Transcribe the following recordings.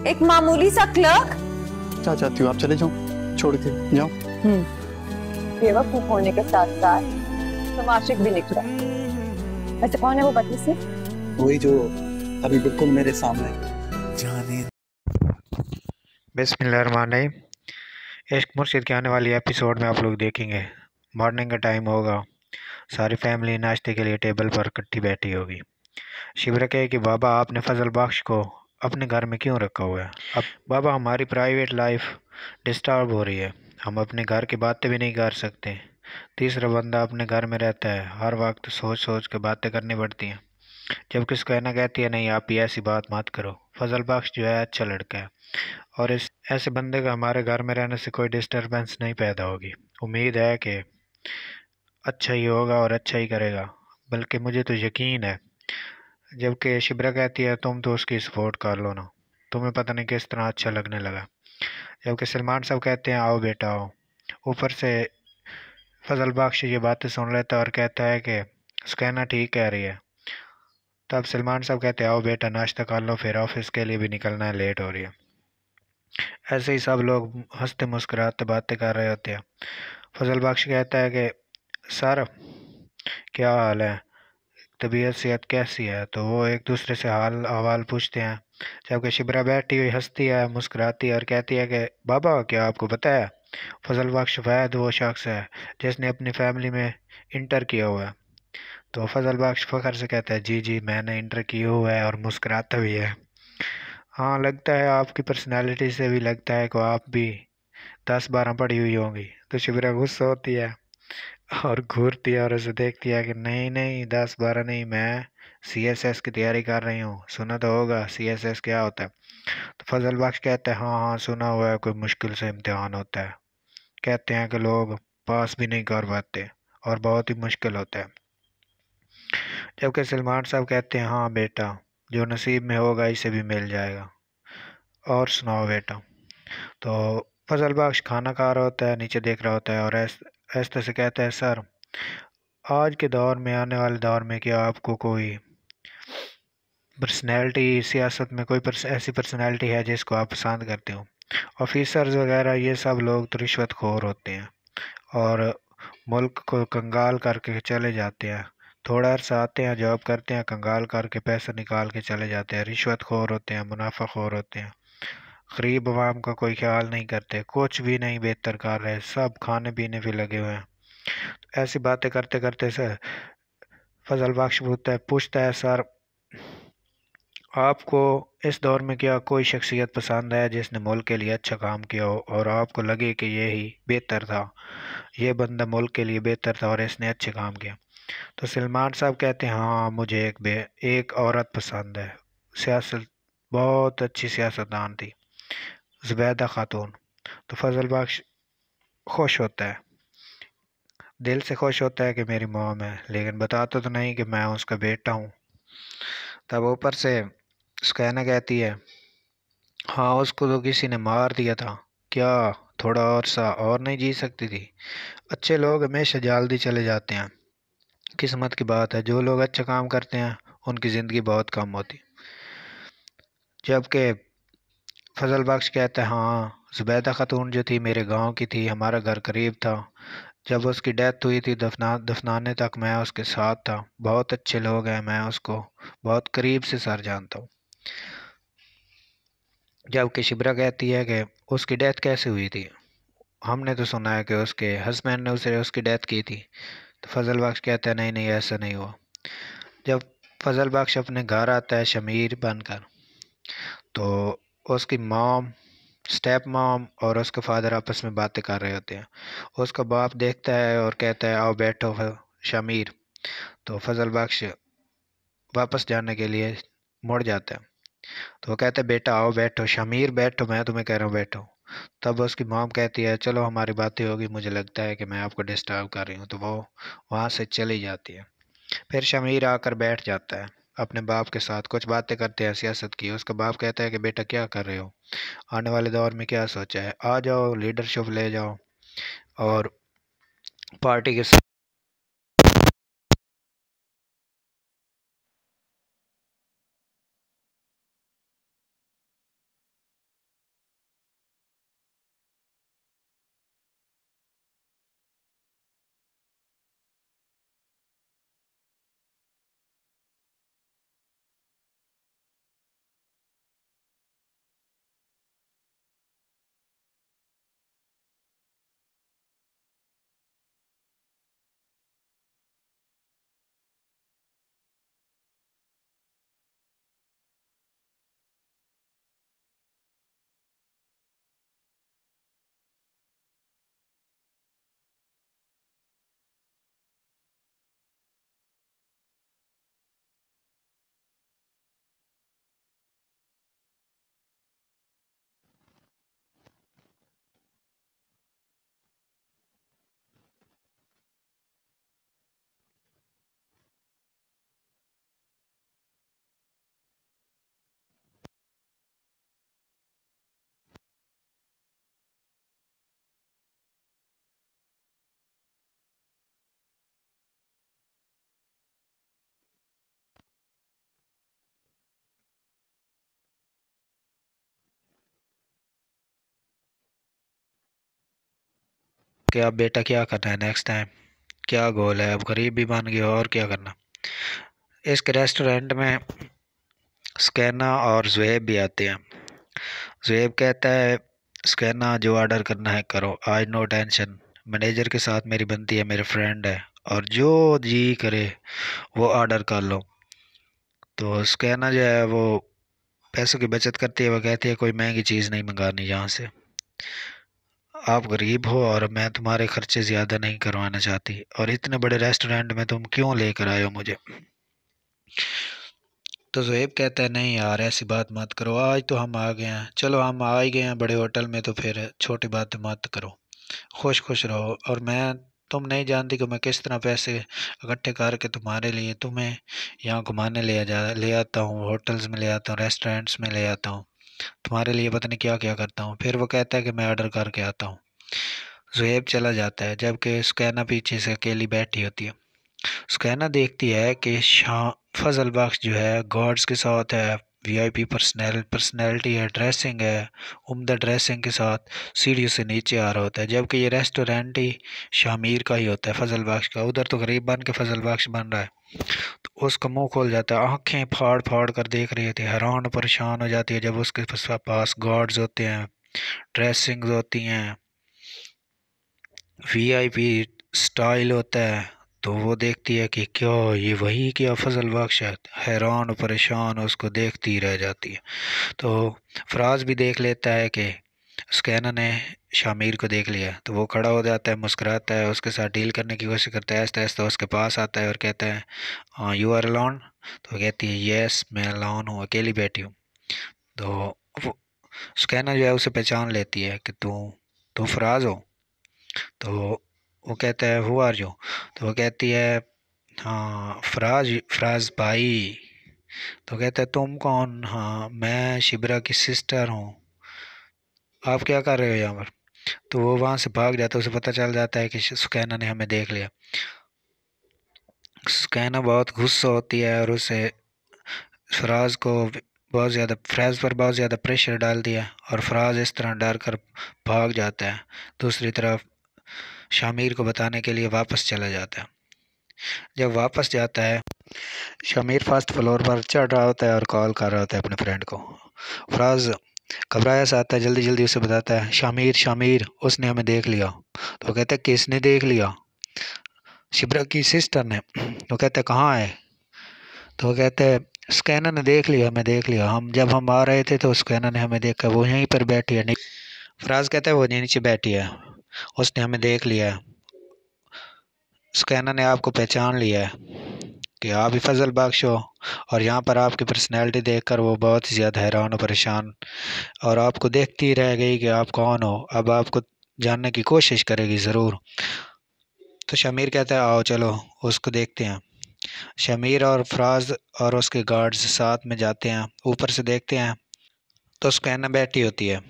एक मामूली सा क्लर्क। क्या चाहती हो आप? चले जाओ, छोड़ के जाओ। बेवकूफ होने के साथ साथ तुम आशिक भी निकला। वैसे कौन है वो बदली से? वही जो अभी बिल्कुल मेरे सामने। जाने बिस्मिल्लाहिर्रहमानिर्रहीम। इश्क मुर्शिद के आने वाली एपिसोड में आप लोग देखेंगे, मॉर्निंग का टाइम होगा, सारी फैमिली नाश्ते के लिए टेबल पर इकट्ठी बैठी होगी। शिबरा कहे कि बाबा आपने फजल बख्श को अपने घर में क्यों रखा हुआ है? अब बाबा हमारी प्राइवेट लाइफ डिस्टर्ब हो रही है, हम अपने घर की बातें भी नहीं कर सकते। तीसरा बंदा अपने घर में रहता है, हर वक्त सोच सोच के बातें करनी पड़ती हैं। जबकि उसको कहना कहती है नहीं आप ये ऐसी बात मत करो, फजल बख्श जो है अच्छा लड़का है और इस ऐसे बंदे का हमारे घर में रहने से कोई डिस्टरबेंस नहीं पैदा होगी। उम्मीद है कि अच्छा ही होगा और अच्छा ही करेगा, बल्कि मुझे तो यकीन है। जबकि शिब्रा कहती है तुम तो उसकी सपोर्ट कर लो ना, तुम्हें पता नहीं किस तरह अच्छा लगने लगा। जबकि सलमान साहब कहते हैं आओ बेटा आओ। ऊपर से फजल बख्श ये बातें सुन लेता है और कहता है कि उसका ठीक कह रही है। तब सलमान साहब कहते हैं आओ बेटा नाश्ता कर लो, फिर ऑफिस के लिए भी निकलना है, लेट हो रही है। ऐसे ही सब लोग हंसते मुस्कुराते बातें कर रहे होते हैं। फजल बख्श कहता है कि सर क्या हाल है, तबीयत सेहत कैसी है? तो वो एक दूसरे से हाल अहवाल पूछते हैं। जबकि शिबरा बैठी हुई हंसती है मुस्कुराती है और कहती है कि बाबा क्या आपको पता है फजल बख्श वैद वो शख्स है जिसने अपनी फैमिली में इंटर किया हुआ है। तो फजल बख्श फ़ख्र से कहता है जी जी मैंने इंटर किया हुआ है और मुस्कुराता भी है। हाँ लगता है आपकी पर्सनैलिटी से भी लगता है कि आप भी 10-12 पढ़ी हुई होंगी। तो शिबरा गुस्सा होती है और घूरती है और उसे देखती है कि नहीं नहीं 10-12 नहीं, मैं सीएसएस की तैयारी कर रही हूँ, सुना तो होगा सीएसएस क्या होता है? तो फजल बख्श कहते हैं हाँ हाँ सुना हुआ है, कोई मुश्किल से इम्तिहान होता है, कहते हैं कि लोग पास भी नहीं कर पाते और बहुत ही मुश्किल होता है। जबकि सलमान साहब कहते हैं हाँ बेटा जो नसीब में होगा इसे भी मिल जाएगा। और सुनाओ बेटा। तो फजल बख्श खाना खा रहा होता है, नीचे देख रहा होता है और ऐसे से कहता है सर आज के दौर में, आने वाले दौर में क्या आपको कोई पर्सनैलिटी सियासत में कोई ऐसी पर्सनैलिटी है जिसको आप पसंद करते हो? ऑफिसर्स वगैरह ये सब लोग तो रिश्वतखोर होते हैं और मुल्क को कंगाल करके चले जाते हैं। थोड़ा अर्सा आते हैं, जॉब करते हैं, कंगाल करके पैसा निकाल के चले जाते हैं, रिश्वतखोर होते हैं, मुनाफाखोर होते हैं, गरीब आवाम का कोई ख्याल नहीं करते, कुछ भी नहीं बेहतर कर रहे, सब खाने पीने पे लगे हुए हैं। ऐसी बातें करते करते सर फजल बख्श पूछता है सर आपको इस दौर में क्या कोई शख्सियत पसंद है जिसने मुल्क के लिए अच्छा काम किया हो और आपको लगे कि ये ही बेहतर था, ये बंदा मुल्क के लिए बेहतर था और इसने अच्छे काम किया? तो सलमान साहब कहते हैं हाँ मुझे एक औरत पसंद है, सियासत बहुत अच्छी सियासतदान थी, ज़ुबैदा खातून। तो फजल बख्श खुश होता है, दिल से खुश होता है कि मेरी मॉम है, लेकिन बताता तो नहीं कि मैं उसका बेटा हूँ। तब ऊपर से उसका कहती है हाँ उसको तो किसी ने मार दिया था, क्या थोड़ा और सा और नहीं जी सकती थी? अच्छे लोग हमेशा जल्दी चले जाते हैं, किस्मत की बात है, जो लोग अच्छा काम करते हैं उनकी ज़िंदगी बहुत कम होती। जबकि फजल बख्श कहता है हाँ ज़ुबैदा खातून जो थी मेरे गांव की थी, हमारा घर करीब था, जब उसकी डेथ हुई थी दफनाने तक मैं उसके साथ था, बहुत अच्छे लोग हैं, मैं उसको बहुत करीब से सर जानता हूँ। जबकि शिबरा कहती है कि उसकी डेथ कैसे हुई थी, हमने तो सुना है कि उसके हस्बैंड ने उसे उसकी डेथ की थी। तो फजल बख्श कहता है नहीं नहीं ऐसा नहीं हुआ। जब फजल बख्श अपने घर आता है शमीर बनकर, तो उसकी मॉम, स्टेप मॉम और उसके फादर आपस में बातें कर रहे होते हैं। उसका बाप देखता है और कहता है आओ बैठो शमीर। तो फजल बख्श वापस जाने के लिए मुड़ जाता है। तो वो कहता है बेटा आओ बैठो शमीर, बैठो, मैं तुम्हें कह रहा हूँ बैठो। तब उसकी मॉम कहती है चलो हमारी बातें होगी, मुझे लगता है कि मैं आपको डिस्टर्ब कर रही हूँ। तो वो वहाँ से चली जाती है। फिर शमीर आकर बैठ जाता है अपने बाप के साथ, कुछ बातें करते हैं सियासत की। उसका बाप कहता है कि बेटा क्या कर रहे हो, आने वाले दौर में क्या सोचा है, आ जाओ लीडरशिप ले जाओ और पार्टी के साथ कि अब बेटा क्या करना है नेक्स्ट टाइम, क्या गोल है, अब गरीब भी बन गए और क्या करना। इसके रेस्टोरेंट में स्कैना और ज़ुएब भी आते हैं। ज़ुएब कहता है स्कैना जो ऑर्डर करना है करो, आज नो टेंशन, मैनेजर के साथ मेरी बनती है, मेरे फ्रेंड है, और जो जी करे वो ऑर्डर कर लो। तो स्कैना जो है वो पैसों की बचत करती है। वो कहती है कोई महंगी चीज़ नहीं मंगानी यहाँ से, आप गरीब हो और मैं तुम्हारे खर्चे ज़्यादा नहीं करवाना चाहती, और इतने बड़े रेस्टोरेंट में तुम क्यों लेकर आए हो मुझे। तो ज़ुएब कहता है नहीं यार ऐसी बात मत करो, आज तो हम आ गए हैं, चलो हम आ ही गए हैं बड़े होटल में, तो फिर छोटी बात मत करो, खुश खुश रहो। और मैं, तुम नहीं जानती कि मैं किस तरह पैसे इकट्ठे करके तुम्हारे लिए तुम्हें यहाँ घुमाने ले आता हूँ, होटल्स में ले आता हूँ, रेस्टोरेंट्स में ले आता हूँ, तुम्हारे लिए पता नहीं क्या क्या करता हूँ। फिर वो कहता है कि मैं ऑर्डर करके आता हूँ। ज़ुएब चला जाता है जबकि सुकैना पीछे से अकेली बैठी होती है। सुकैना देखती है कि शाह फजल बख्श जो है गॉड्स के साथ है, वीआईपी पर्सनैलिटी है, ड्रेसिंग है, उम्दा ड्रेसिंग के साथ सीढ़ियों से नीचे आ रहा होता है, जबकि ये रेस्टोरेंट ही शामिर का ही होता है, फजल बख्श का। उधर तो गरीब बन के फजल बख्श बन रहा है। तो उसका मुंह खोल जाता है, आंखें फाड़ फाड़ कर देख रहे थे, हैरान और परेशान हो जाती है जब उसके पास गार्ड्स होते हैं, ड्रेसिंग होती हैं, वीआईपी स्टाइल होता है। तो वो देखती है कि क्या ये वही क्या फजल बख्श है, हैरान और परेशान उसको देखती रह जाती है। तो फराज भी देख लेता है कि स्कैनर ने शामिर को देख लिया, तो वो खड़ा हो जाता है, मुस्कुराता है, उसके साथ डील करने की कोशिश करता है, आहिस्ता आहिस्ता उसके पास आता है और कहता है यू आर अलोन। तो वो कहती है यस मैं अलोन हूँ, अकेली बैठी हूँ। तो वो स्कैनर जो है उसे पहचान लेती है कि तू फराज हो। तो वो कहता है हु आर यू। तो वो कहती है हाँ फराज फराज भाई। तो कहता है तुम कौन। हाँ मैं शिबरा की सिस्टर हूँ, आप क्या कर रहे हो यहाँ पर। तो वो वहाँ से भाग जाता है, उसे पता चल जाता है कि सुकैना ने हमें देख लिया। सुकैना बहुत गुस्सा होती है और उसे फराज पर बहुत ज़्यादा प्रेशर डाल दिया, और फराज इस तरह डर कर भाग जाता है। दूसरी तरफ शामिर को बताने के लिए वापस चला जाता है। जब वापस जाता है, शामिर फर्स्ट फ्लोर पर चढ़ रहा होता है और कॉल कर रहा होता है अपने फ्रेंड को। फराज घबराया सा आता है, जल्दी जल्दी उसे बताता है शामिर शामिर उसने हमें देख लिया। तो कहता है किसने देख लिया। शिब्रा की सिस्टर ने। तो कहते कहाँ है। तो कहते हैं स्कैनर ने देख लिया, हमें देख लिया, हम आ रहे थे तो स्कैनर ने हमें देखा, वो यहीं पर बैठी है। फराज कहता है वो नीचे बैठी है, उसने हमें देख लिया है, स्कैनर ने आपको पहचान लिया है कि आप ही फजल बख्श हो, और यहाँ पर आपकी पर्सनैलिटी देखकर वो बहुत ही ज़्यादा हैरान और परेशान, और आपको देखती रह गई कि आप कौन हो, अब आपको जानने की कोशिश करेगी ज़रूर। तो शमीर कहता है आओ चलो उसको देखते हैं। शमीर और फराज और उसके गार्ड्स साथ में जाते हैं, ऊपर से देखते हैं तो स्कैना बैठी होती है।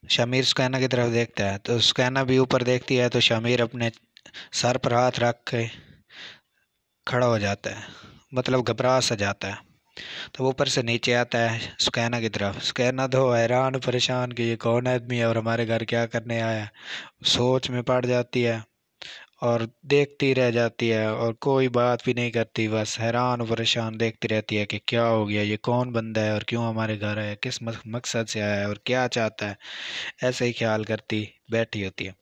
शमीर स्कैना की तरफ देखता है तो स्कैना भी ऊपर देखती है, तो शमीर अपने सर पर हाथ रख के खड़ा हो जाता है, मतलब घबरा सा जाता है। तो ऊपर से नीचे आता है स्कैना की तरफ। स्कैना तो हैरान परेशान कि ये कौन आदमी है और हमारे घर क्या करने आया, सोच में पड़ जाती है और देखती रह जाती है और कोई बात भी नहीं करती, बस हैरान परेशान देखती रहती है कि क्या हो गया, ये कौन बंदा है और क्यों हमारे घर आया, किस मकसद से आया है और क्या चाहता है, ऐसे ही ख्याल करती बैठी होती है।